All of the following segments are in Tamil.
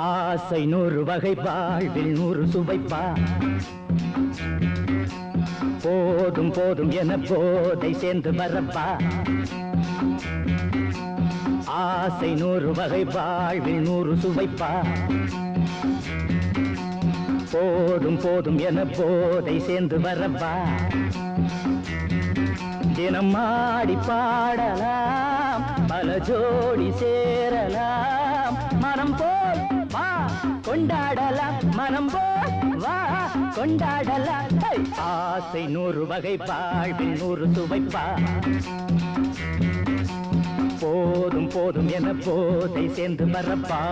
ஆசை 100 வகை வாழ்வில் 100 சுவைப்பா போதும் போதும் என போதை சேர்ந்து வரப்பா ஆசை 100 வகை வாழ்வில் 100 சுவைப்பா போதும் போதும் என போதை சேர்ந்து வரப்பா தினம் ஆடி பாடலாம் பல ஜோடி சேரலாம் மனம் போல் வா கொண்டாடலாம் மனம் போல் வா கொண்டாடலாம் ஆசை 100 வகை வாழ்வில் 100 சுவைப்பா போதும் போதும் என போதை சேர்ந்து வரப்பா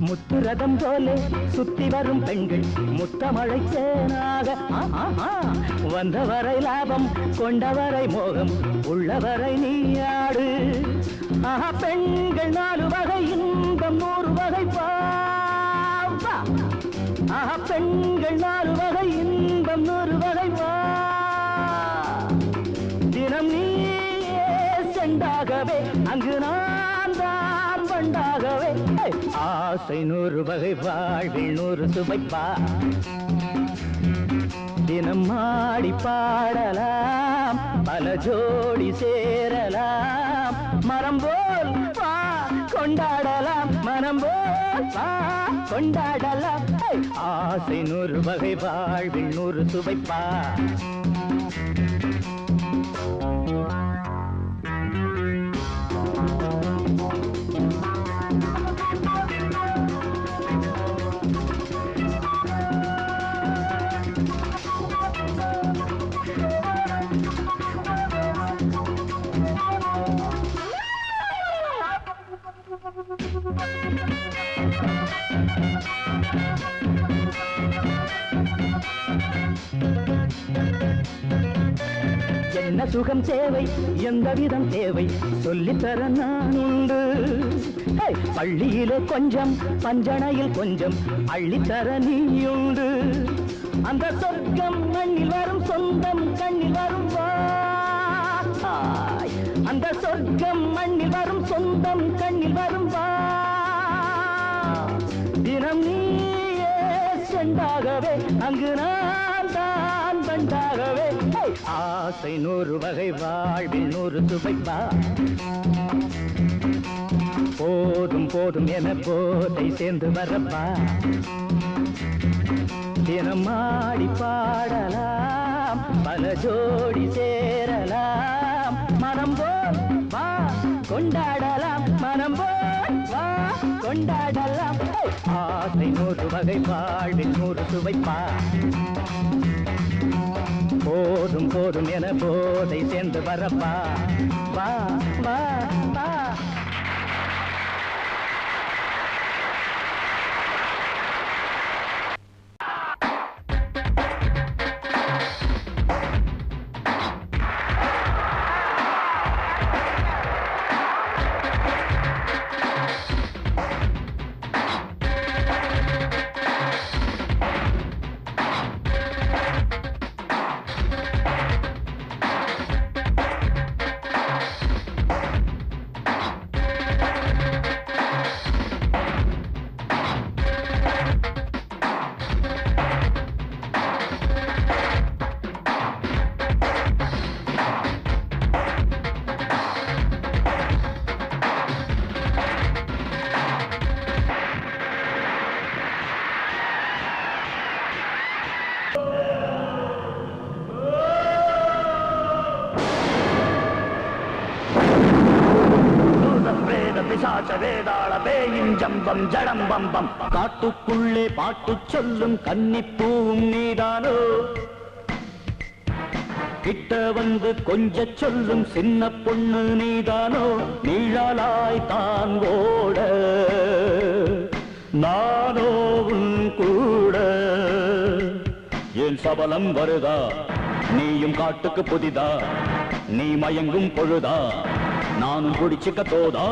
முத்துரதம் போலே சுத்தி வரும் பெண்கள் முத்தமழை தேனாக வந்தவரை லாபம் கொண்டவரை மோகம் உள்ளவரை நீயாடு பெண்கள் 4 வகை இன்பம் 100 வகை பாவா பெண்கள் 4 வகை இன்பம் 100 வகை வா தினம் நீயே செண்டாகவே அங்கு நான் தான் வண்டாகவே ஆசை 100 வகை வாழ்வில் 100 சுவைப்பா தினம் ஆடி பாடலாம் பல ஜோடி சேரலாம் மரம் போல் வா கொண்டாடலாம் மனம் போல் வா கொண்டாடலாம் ஆசை 100 வகை வாழ்வில் 100 சுவைப்பா என்ன சுகம் தேவை எந்த விதம் தேவை சொல்லித்தர நான் உண்டு பள்ளியிலே கொஞ்சம் பஞ்சணையில் கொஞ்சம் அள்ளித்தர நீயுண்டு அந்த சொர்க்கம் மண்ணில் வரும் சொந்தம் கண்ணில் வரும் அந்த சொர்க்கம் மண்ணில் வரும் சொந்தம் கண்ணில் வரும் தினம் நீயே செண்டாகவே அங்கு நான் தான் வண்டாகவே ஆசை 100 வகை வாழ்வில் 100 சுவைப்பா போதும் போதும் என போதை சேர்ந்து வரப்பா தினம் ஆடி பாடலாம் பல ஜோடி சேரலாம் மனம் போல் வா கொண்டாடலாம் மனம் போல் வா கொண்டாடலாம் ஆசை 100 வகை வாழ்வில் 100 சுவைப்பா போதும் போதும் என போதை சேர்ந்து வரப்பா வா வா வா இஞ்சம்பம் ஜடம்பம்பம் காட்டுக்குள்ளே பாட்டு சொல்லும் கன்னிப்பூவும் நீதானோ கிட்ட வந்து கொஞ்ச சொல்லும் சின்ன பொண்ணு நீதானோ நீழலாய் தான் ஓட நானோ உன் கூட என் சபலம் வருதா நீயும் காட்டுக்கு புதிதா நீ மயங்கும் பொழுதா நானும் குடிச்சுக்க தோதா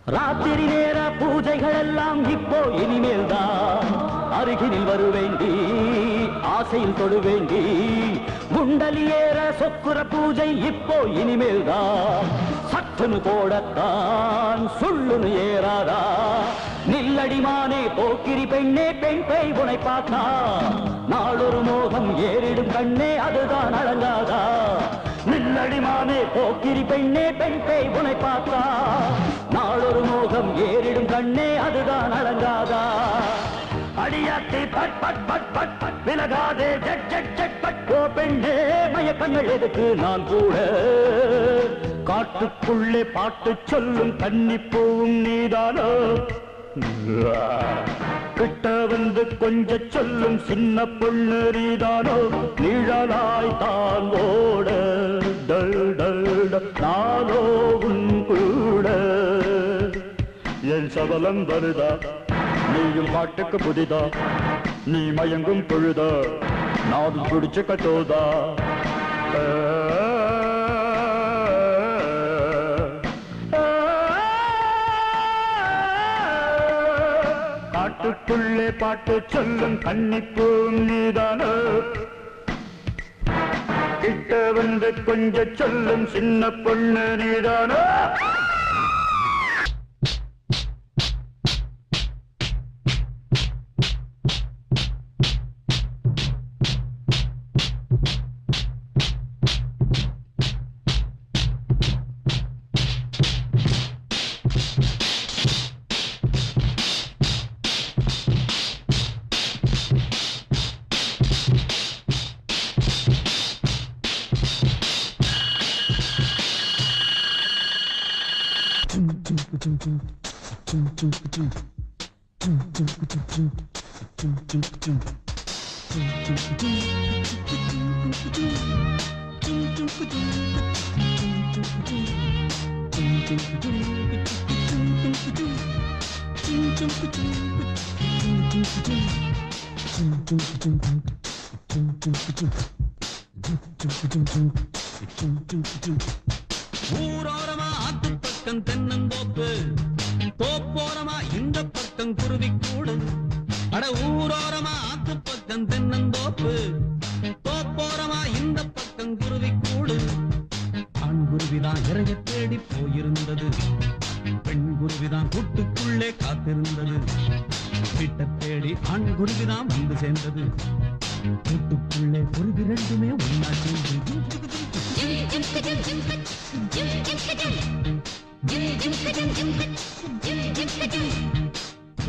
ராத்திரி நேர பூஜைகள் எல்லாம் இப்போ இனிமேல்தான் அருகினில் வருவேண்டி ஆசையில் தொடுவேண்டி குண்டலி ஏற சொக்குற பூஜை இப்போ இனிமேல்தான் சட்டுன்னு போடத்தான் சுள்ளுன்னு ஏறாதா நில்லடிமானே போக்கிரி பெண்ணே பெண் பேய் உனை பார்த்தா நாளொரு மோகம் ஏறிடும் கண்ணே அதுதான் அழங்காதா நில்லடிமானே போக்கிரி பெண்ணே பெண் பேய் உனை பார்த்தா நாளொரு மோகம் ஏறிடும் கண்ணே அதுதான் அழங்காதா அடியாத்தி பட் பட் பட் பட் பட் விலகாதே ஜட் ஜட் ஜட் பட் ஓ பெண்ணே மயக்கங்கள் எதுக்கு நான் கூட காட்டுக்குள்ளே பாட்டு சொல்லும் கன்னிப்பூவும் நீதானோ கிட்ட வந்து கொஞ்ச சொல்லும் சின்ன பொண்ணு நீதானோ நிழலாய் தான் ஓட நானோ உன் கூட என் சபலம் வருதா நீயும் பாட்டுக்கு புதிதா நீ மயங்கும் பொழுதா நானும் குடிச்சுக்க தோதா காட்டுக்குள்ளே பாட்டு சொல்லும் கன்னிப்பூவும் நீதானோ கிட்ட வந்து கொஞ்ச சொல்லும் சின்ன பொண்ணு நீதானோ ஊரோரமா ஆத்து பக்கம் தென்னந்தோப்பு தோப்போரமா இந்த பக்கம் குருவிக்கூடு அட ஊரோரமா ஆத்து பக்கம் தென்னந்தோப்பு தோப்போரமா இந்த பக்கம் குருவிக்கூடு ஆண் குருவிதான் இறைய தேடி போயிருந்தது பெண் குருவிதான் கூட்டுக்குள்ளே காத்திருந்தது வீட்டை தேடி ஆண் குருவிதான் வந்து சேர்ந்தது கூட்டுக்குள்ளே குருவி ரெண்டுமே ஒன்னா சேர்ந்து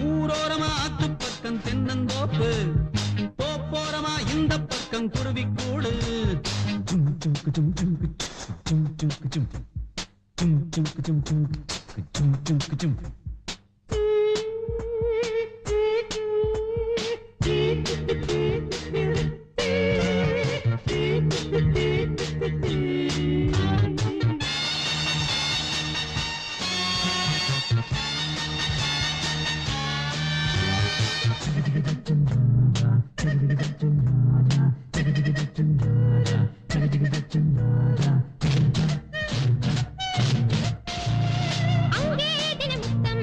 ஊரோரமா ஆத்து பக்கம் தென்னந்தோப்பு தோப்போரமா இந்த பக்கம் குருவிக்கூடு அங்கே தினமுத்தம்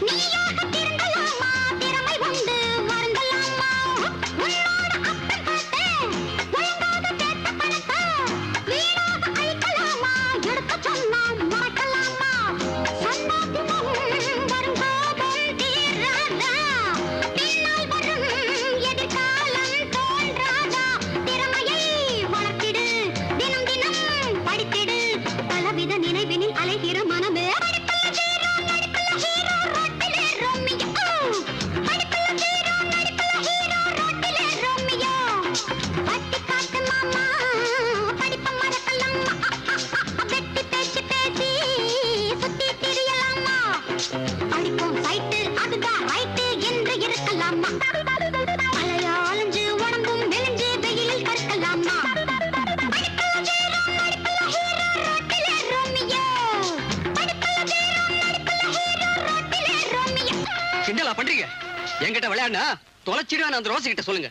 நீயாக திருந்தலாமா திறமை உண்டு வருந்தலாமா உன்னோட அப்பன் பார்த்தேன் ஒழுங்காக சேர்த்த பணத்தை வீணாக அழிக்கலாமா எடுக்க சொன்னா மறக்கலாமா சந்தாத்தினம் வரும் கோபம் தீராதா பின்னால் வரும் எதிர்காலம் தோன்றாதா திறமையை வளர்த்திடு தினம் தினம் படித்திடு பலவித நினைவினில் அலைகிற மனமே படிப்புள்ள ஹீரோ நடிப்புள்ள ஹீரோ ரோட்டிலே ரோமியோ படிப்புள்ள ஹீரோ நடிப்புள்ள ஹீரோ ரோட்டிலே ரோமியோ பட்டி காட்டு மாமா படிப்ப மறக்கலாமா வெட்டி பேச்சு பேசி சுத்தி திரியலாமா படிப்போம் சைட்டு அதுதான் ரைட்டு என்று இருக்கலாமா அலைய அலைஞ்சு உடம்பும் மெலிஞ்சு வெயிலில் கற்கலாமா படிப்புள்ள ஹீரோ நடிப்புள்ள ஹீரோ ரோட்டிலே ரோமியோ படிப்புள்ள ஹீரோ நடிப்புள்ள ஹீரோ ரோட்டிலே ரோமியோ கிண்டலா பண்றீங்க என்கிட்ட விளையாடுனா தொலைச்சிடுவேன் அந்த ரோசி கிட்ட சொல்லுங்க